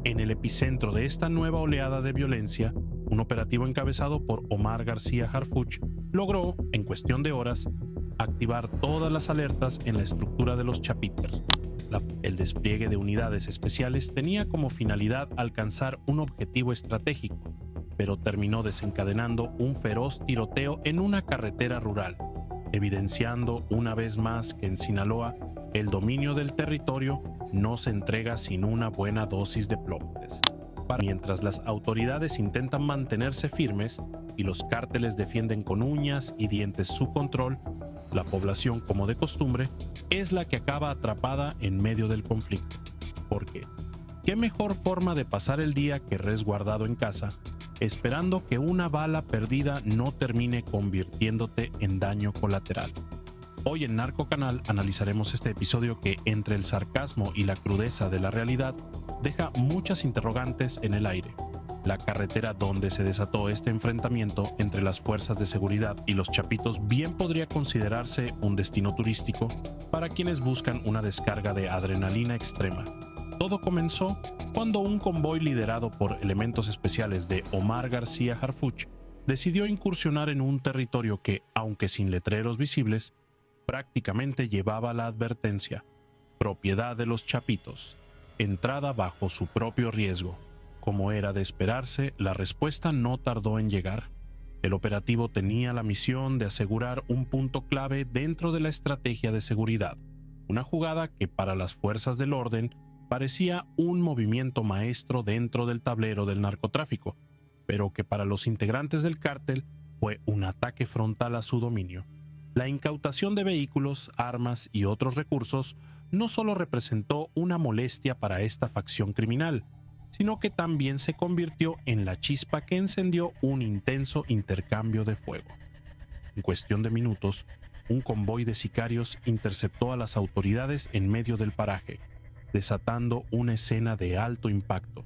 En el epicentro de esta nueva oleada de violencia, un operativo encabezado por Omar García Harfuch logró, en cuestión de horas, activar todas las alertas en la estructura de los Chapitos. El despliegue de unidades especiales tenía como finalidad alcanzar un objetivo estratégico, pero terminó desencadenando un feroz tiroteo en una carretera rural, evidenciando una vez más que en Sinaloa el dominio del territorio no se entrega sin una buena dosis de plomes. Mientras las autoridades intentan mantenerse firmes y los cárteles defienden con uñas y dientes su control, la población, como de costumbre, es la que acaba atrapada en medio del conflicto. Porque, ¿qué mejor forma de pasar el día que resguardado en casa, esperando que una bala perdida no termine convirtiéndote en daño colateral? Hoy en Narco Canal analizaremos este episodio que, entre el sarcasmo y la crudeza de la realidad, deja muchas interrogantes en el aire. La carretera donde se desató este enfrentamiento entre las fuerzas de seguridad y los Chapitos bien podría considerarse un destino turístico para quienes buscan una descarga de adrenalina extrema. Todo comenzó cuando un convoy liderado por elementos especiales de Omar García Harfuch decidió incursionar en un territorio que, aunque sin letreros visibles, prácticamente llevaba la advertencia: propiedad de los Chapitos, entrada bajo su propio riesgo. Como era de esperarse, la respuesta no tardó en llegar. El operativo tenía la misión de asegurar un punto clave dentro de la estrategia de seguridad, una jugada que para las fuerzas del orden parecía un movimiento maestro dentro del tablero del narcotráfico, pero que para los integrantes del cártel fue un ataque frontal a su dominio. La incautación de vehículos, armas y otros recursos no solo representó una molestia para esta facción criminal, sino que también se convirtió en la chispa que encendió un intenso intercambio de fuego. En cuestión de minutos, un convoy de sicarios interceptó a las autoridades en medio del paraje, desatando una escena de alto impacto.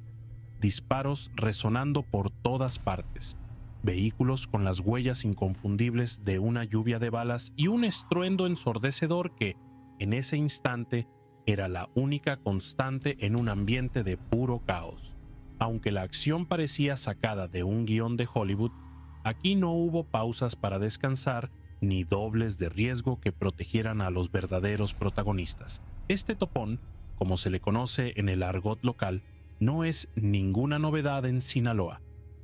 Disparos resonando por todas partes, vehículos con las huellas inconfundibles de una lluvia de balas y un estruendo ensordecedor que, en ese instante, era la única constante en un ambiente de puro caos. Aunque la acción parecía sacada de un guión de Hollywood, aquí no hubo pausas para descansar ni dobles de riesgo que protegieran a los verdaderos protagonistas. Este topón, como se le conoce en el argot local, no es ninguna novedad en Sinaloa,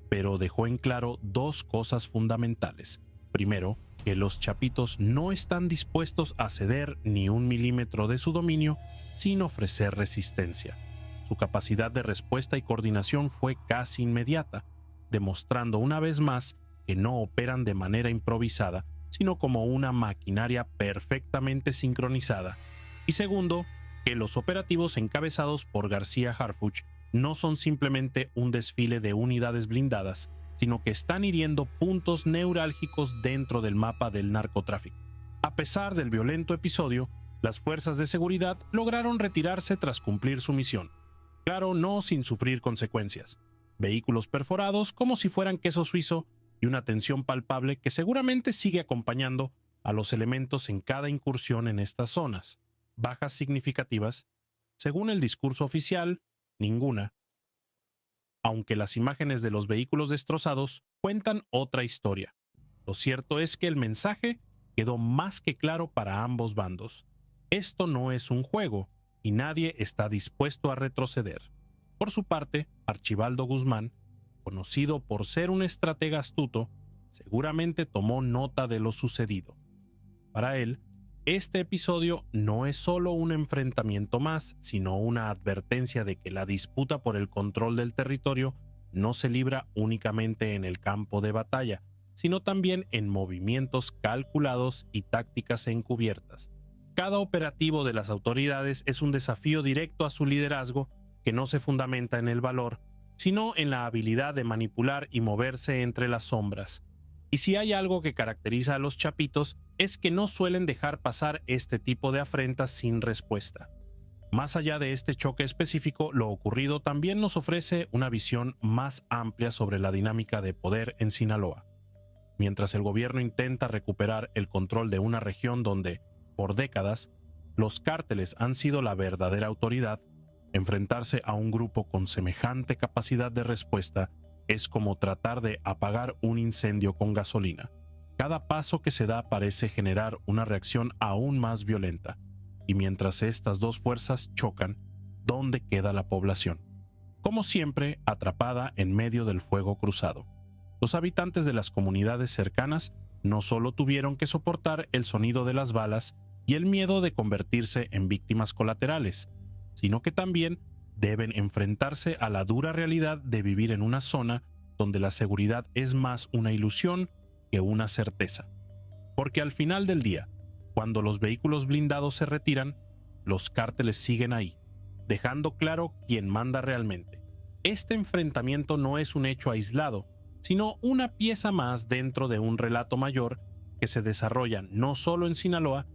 pero dejó en claro dos cosas fundamentales. Primero, que los Chapitos no están dispuestos a ceder ni un milímetro de su dominio sin ofrecer resistencia. Su capacidad de respuesta y coordinación fue casi inmediata, demostrando una vez más que no operan de manera improvisada, sino como una maquinaria perfectamente sincronizada. Y segundo, que los operativos encabezados por García Harfuch no son simplemente un desfile de unidades blindadas, sino que están hiriendo puntos neurálgicos dentro del mapa del narcotráfico. A pesar del violento episodio, las fuerzas de seguridad lograron retirarse tras cumplir su misión. Claro, no sin sufrir consecuencias. Vehículos perforados como si fueran queso suizo y una tensión palpable que seguramente sigue acompañando a los elementos en cada incursión en estas zonas. Bajas significativas, según el discurso oficial, ninguna, aunque las imágenes de los vehículos destrozados cuentan otra historia. Lo cierto es que el mensaje quedó más que claro para ambos bandos. Esto no es un juego y nadie está dispuesto a retroceder. Por su parte, Archibaldo Guzmán, conocido por ser un estratega astuto, seguramente tomó nota de lo sucedido. Para él, este episodio no es solo un enfrentamiento más, sino una advertencia de que la disputa por el control del territorio no se libra únicamente en el campo de batalla, sino también en movimientos calculados y tácticas encubiertas. Cada operativo de las autoridades es un desafío directo a su liderazgo que no se fundamenta en el valor, sino en la habilidad de manipular y moverse entre las sombras. Y si hay algo que caracteriza a los Chapitos, es que no suelen dejar pasar este tipo de afrentas sin respuesta. Más allá de este choque específico, lo ocurrido también nos ofrece una visión más amplia sobre la dinámica de poder en Sinaloa. Mientras el gobierno intenta recuperar el control de una región donde, por décadas, los cárteles han sido la verdadera autoridad, Enfrentarse a un grupo con semejante capacidad de respuesta es como tratar de apagar un incendio con gasolina. Cada paso que se da parece generar una reacción aún más violenta, y mientras estas dos fuerzas chocan, ¿dónde queda la población? Como siempre, atrapada en medio del fuego cruzado. Los habitantes de las comunidades cercanas no solo tuvieron que soportar el sonido de las balas y el miedo de convertirse en víctimas colaterales, sino que también deben enfrentarse a la dura realidad de vivir en una zona donde la seguridad es más una ilusión que una certeza. Porque al final del día, cuando los vehículos blindados se retiran, los cárteles siguen ahí, dejando claro quién manda realmente. Este enfrentamiento no es un hecho aislado, sino una pieza más dentro de un relato mayor que se desarrolla no solo en Sinaloa,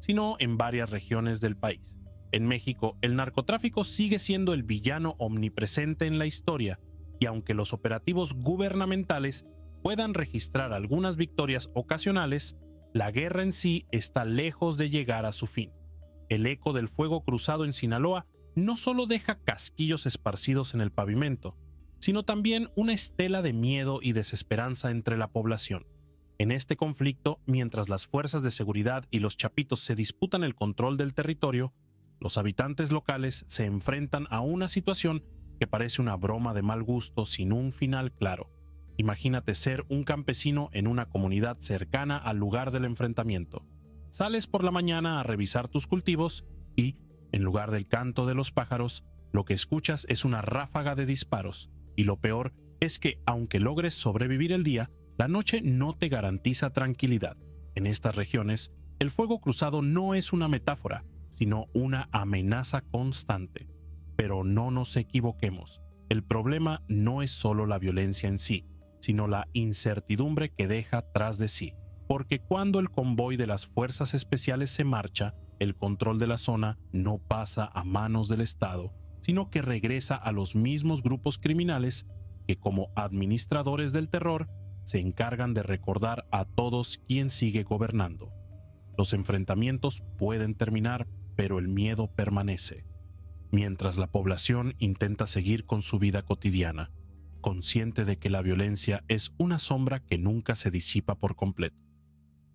sino en varias regiones del país. En México, el narcotráfico sigue siendo el villano omnipresente en la historia, y aunque los operativos gubernamentales puedan registrar algunas victorias ocasionales, la guerra en sí está lejos de llegar a su fin. El eco del fuego cruzado en Sinaloa no solo deja casquillos esparcidos en el pavimento, sino también una estela de miedo y desesperanza entre la población. En este conflicto, mientras las fuerzas de seguridad y los chapitos se disputan el control del territorio, los habitantes locales se enfrentan a una situación que parece una broma de mal gusto sin un final claro. Imagínate ser un campesino en una comunidad cercana al lugar del enfrentamiento. Sales por la mañana a revisar tus cultivos y, en lugar del canto de los pájaros, lo que escuchas es una ráfaga de disparos. Y lo peor es que, aunque logres sobrevivir el día, la noche no te garantiza tranquilidad. En estas regiones, el fuego cruzado no es una metáfora, sino una amenaza constante. Pero no nos equivoquemos, el problema no es solo la violencia en sí, sino la incertidumbre que deja tras de sí. Porque cuando el convoy de las fuerzas especiales se marcha, el control de la zona no pasa a manos del Estado, sino que regresa a los mismos grupos criminales que, como administradores del terror, se encargan de recordar a todos quién sigue gobernando. Los enfrentamientos pueden terminar, pero el miedo permanece, mientras la población intenta seguir con su vida cotidiana, consciente de que la violencia es una sombra que nunca se disipa por completo.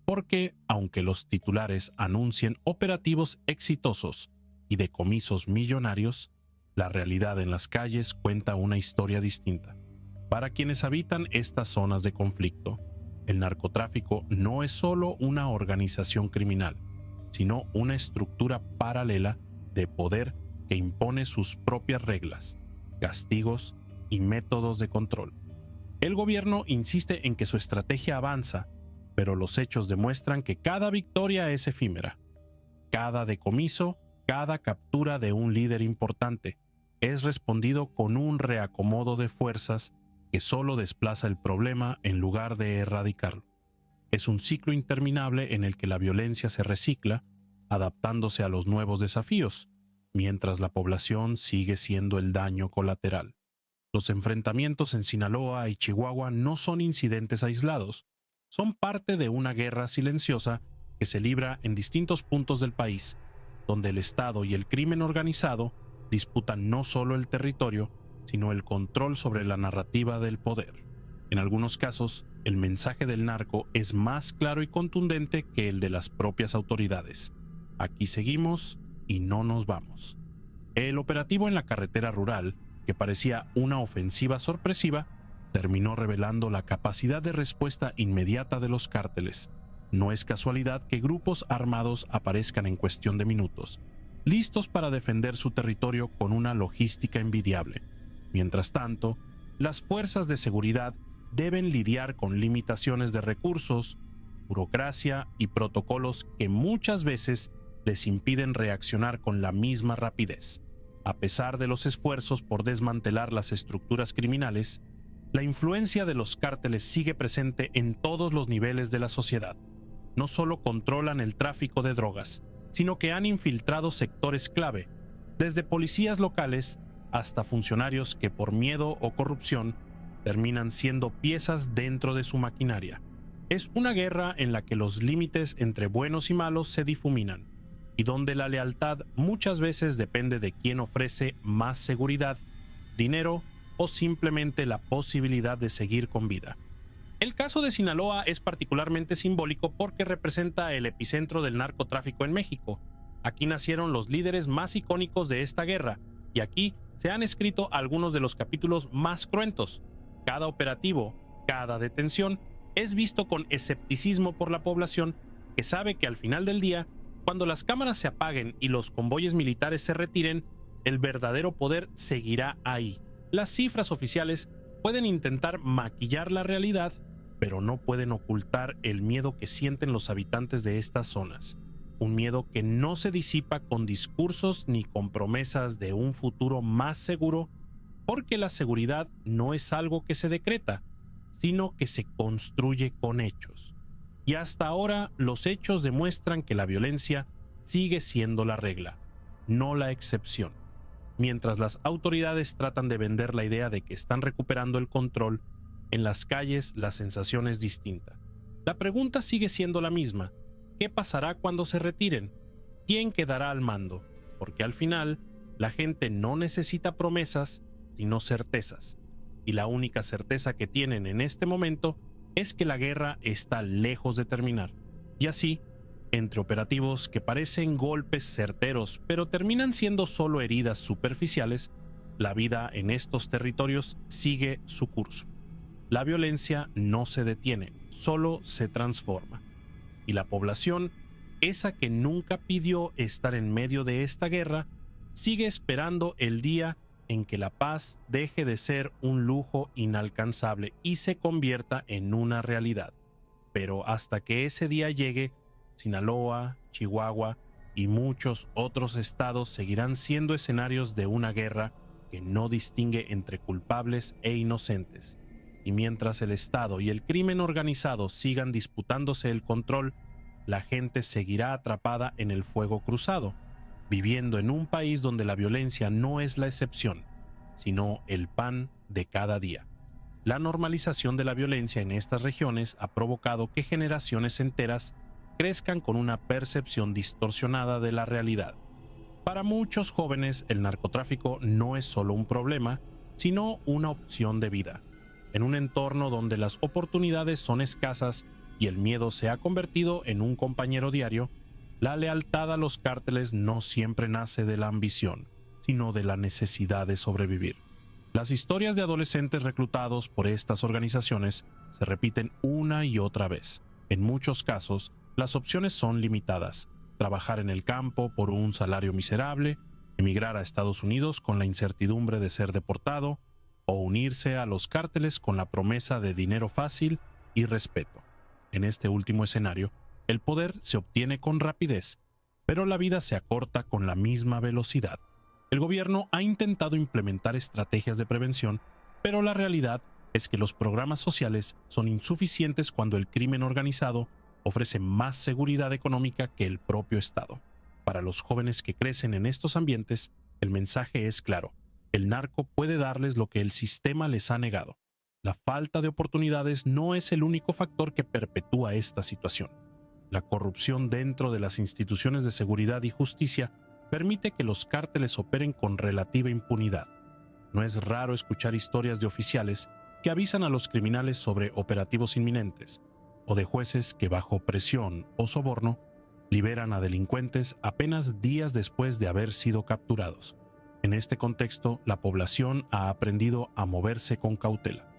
Porque, aunque los titulares anuncien operativos exitosos y decomisos millonarios, la realidad en las calles cuenta una historia distinta. Para quienes habitan estas zonas de conflicto, el narcotráfico no es solo una organización criminal, sino una estructura paralela de poder que impone sus propias reglas, castigos y métodos de control. El gobierno insiste en que su estrategia avanza, pero los hechos demuestran que cada victoria es efímera. Cada decomiso, cada captura de un líder importante, es respondido con un reacomodo de fuerzas que solo desplaza el problema en lugar de erradicarlo. Es un ciclo interminable en el que la violencia se recicla, adaptándose a los nuevos desafíos, mientras la población sigue siendo el daño colateral. Los enfrentamientos en Sinaloa y Chihuahua no son incidentes aislados, son parte de una guerra silenciosa que se libra en distintos puntos del país, donde el Estado y el crimen organizado disputan no solo el territorio, sino el control sobre la narrativa del poder. En algunos casos, el mensaje del narco es más claro y contundente que el de las propias autoridades. Aquí seguimos y no nos vamos. El operativo en la carretera rural, que parecía una ofensiva sorpresiva, terminó revelando la capacidad de respuesta inmediata de los cárteles. No es casualidad que grupos armados aparezcan en cuestión de minutos, listos para defender su territorio con una logística envidiable. Mientras tanto, las fuerzas de seguridad deben lidiar con limitaciones de recursos, burocracia y protocolos que muchas veces les impiden reaccionar con la misma rapidez. A pesar de los esfuerzos por desmantelar las estructuras criminales, la influencia de los cárteles sigue presente en todos los niveles de la sociedad. No solo controlan el tráfico de drogas, sino que han infiltrado sectores clave, desde policías locales hasta funcionarios que por miedo o corrupción terminan siendo piezas dentro de su maquinaria. Es una guerra en la que los límites entre buenos y malos se difuminan, y donde la lealtad muchas veces depende de quién ofrece más seguridad, dinero o simplemente la posibilidad de seguir con vida. El caso de Sinaloa es particularmente simbólico porque representa el epicentro del narcotráfico en México. Aquí nacieron los líderes más icónicos de esta guerra, y aquí se han escrito algunos de los capítulos más cruentos. Cada operativo, cada detención, es visto con escepticismo por la población, que sabe que al final del día, cuando las cámaras se apaguen y los convoyes militares se retiren, el verdadero poder seguirá ahí. Las cifras oficiales pueden intentar maquillar la realidad, pero no pueden ocultar el miedo que sienten los habitantes de estas zonas. Un miedo que no se disipa con discursos ni con promesas de un futuro más seguro, porque la seguridad no es algo que se decreta, sino que se construye con hechos. Y hasta ahora los hechos demuestran que la violencia sigue siendo la regla, no la excepción. Mientras las autoridades tratan de vender la idea de que están recuperando el control, en las calles la sensación es distinta. La pregunta sigue siendo la misma: ¿qué pasará cuando se retiren? ¿Quién quedará al mando? Porque al final, la gente no necesita promesas, sino certezas. Y la única certeza que tienen en este momento es que la guerra está lejos de terminar. Y así, entre operativos que parecen golpes certeros, pero terminan siendo solo heridas superficiales, la vida en estos territorios sigue su curso. La violencia no se detiene, solo se transforma. Y la población, esa que nunca pidió estar en medio de esta guerra, sigue esperando el día en que la paz deje de ser un lujo inalcanzable y se convierta en una realidad. Pero hasta que ese día llegue, Sinaloa, Chihuahua y muchos otros estados seguirán siendo escenarios de una guerra que no distingue entre culpables e inocentes. Y mientras el Estado y el crimen organizado sigan disputándose el control, la gente seguirá atrapada en el fuego cruzado, viviendo en un país donde la violencia no es la excepción, sino el pan de cada día. La normalización de la violencia en estas regiones ha provocado que generaciones enteras crezcan con una percepción distorsionada de la realidad. Para muchos jóvenes, el narcotráfico no es solo un problema, sino una opción de vida. En un entorno donde las oportunidades son escasas y el miedo se ha convertido en un compañero diario, la lealtad a los cárteles no siempre nace de la ambición, sino de la necesidad de sobrevivir. Las historias de adolescentes reclutados por estas organizaciones se repiten una y otra vez. En muchos casos, las opciones son limitadas: trabajar en el campo por un salario miserable, emigrar a Estados Unidos con la incertidumbre de ser deportado, o unirse a los cárteles con la promesa de dinero fácil y respeto. En este último escenario, el poder se obtiene con rapidez, pero la vida se acorta con la misma velocidad. El gobierno ha intentado implementar estrategias de prevención, pero la realidad es que los programas sociales son insuficientes cuando el crimen organizado ofrece más seguridad económica que el propio Estado. Para los jóvenes que crecen en estos ambientes, el mensaje es claro: el narco puede darles lo que el sistema les ha negado. La falta de oportunidades no es el único factor que perpetúa esta situación. La corrupción dentro de las instituciones de seguridad y justicia permite que los cárteles operen con relativa impunidad. No es raro escuchar historias de oficiales que avisan a los criminales sobre operativos inminentes, o de jueces que bajo presión o soborno liberan a delincuentes apenas días después de haber sido capturados. En este contexto, la población ha aprendido a moverse con cautela.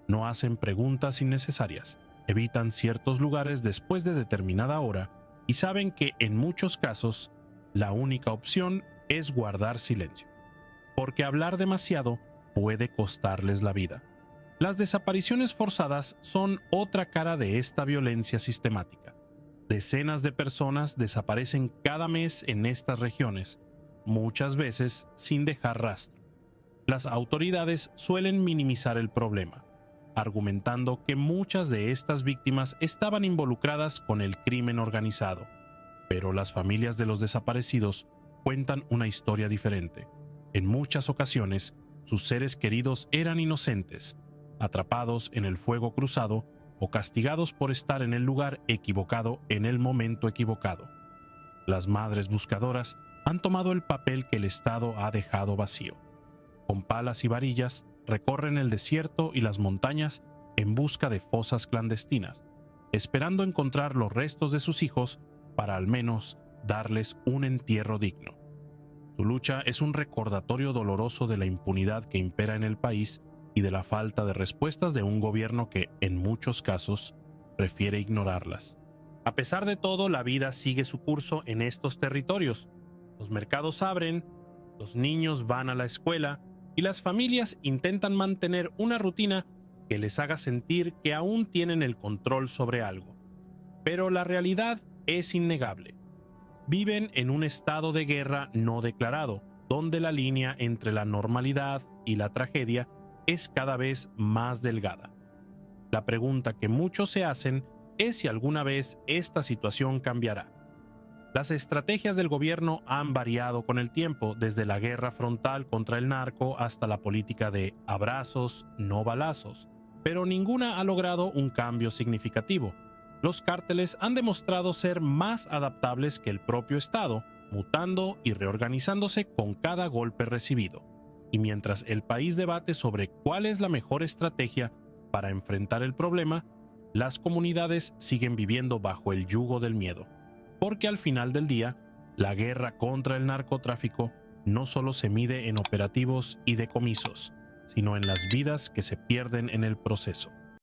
No hacen preguntas innecesarias, evitan ciertos lugares después de determinada hora y saben que en muchos casos la única opción es guardar silencio, porque hablar demasiado puede costarles la vida. Las desapariciones forzadas son otra cara de esta violencia sistemática. Decenas de personas desaparecen cada mes en estas regiones, muchas veces sin dejar rastro. Las autoridades suelen minimizar el problema, argumentando que muchas de estas víctimas estaban involucradas con el crimen organizado, pero las familias de los desaparecidos cuentan una historia diferente. En muchas ocasiones, sus seres queridos eran inocentes, atrapados en el fuego cruzado o castigados por estar en el lugar equivocado en el momento equivocado. Las madres buscadoras han tomado el papel que el Estado ha dejado vacío. Con palas y varillas recorren el desierto y las montañas en busca de fosas clandestinas, esperando encontrar los restos de sus hijos para al menos darles un entierro digno. Su lucha es un recordatorio doloroso de la impunidad que impera en el país y de la falta de respuestas de un gobierno que, en muchos casos, prefiere ignorarlas. A pesar de todo, la vida sigue su curso en estos territorios. Los mercados abren, los niños van a la escuela y las familias intentan mantener una rutina que les haga sentir que aún tienen el control sobre algo. Pero la realidad es innegable. Viven en un estado de guerra no declarado, donde la línea entre la normalidad y la tragedia es cada vez más delgada. La pregunta que muchos se hacen es si alguna vez esta situación cambiará. Las estrategias del gobierno han variado con el tiempo, desde la guerra frontal contra el narco hasta la política de abrazos, no balazos, pero ninguna ha logrado un cambio significativo. Los cárteles han demostrado ser más adaptables que el propio Estado, mutando y reorganizándose con cada golpe recibido. Y mientras el país debate sobre cuál es la mejor estrategia para enfrentar el problema, las comunidades siguen viviendo bajo el yugo del miedo. Porque al final del día, la guerra contra el narcotráfico no solo se mide en operativos y decomisos, sino en las vidas que se pierden en el proceso.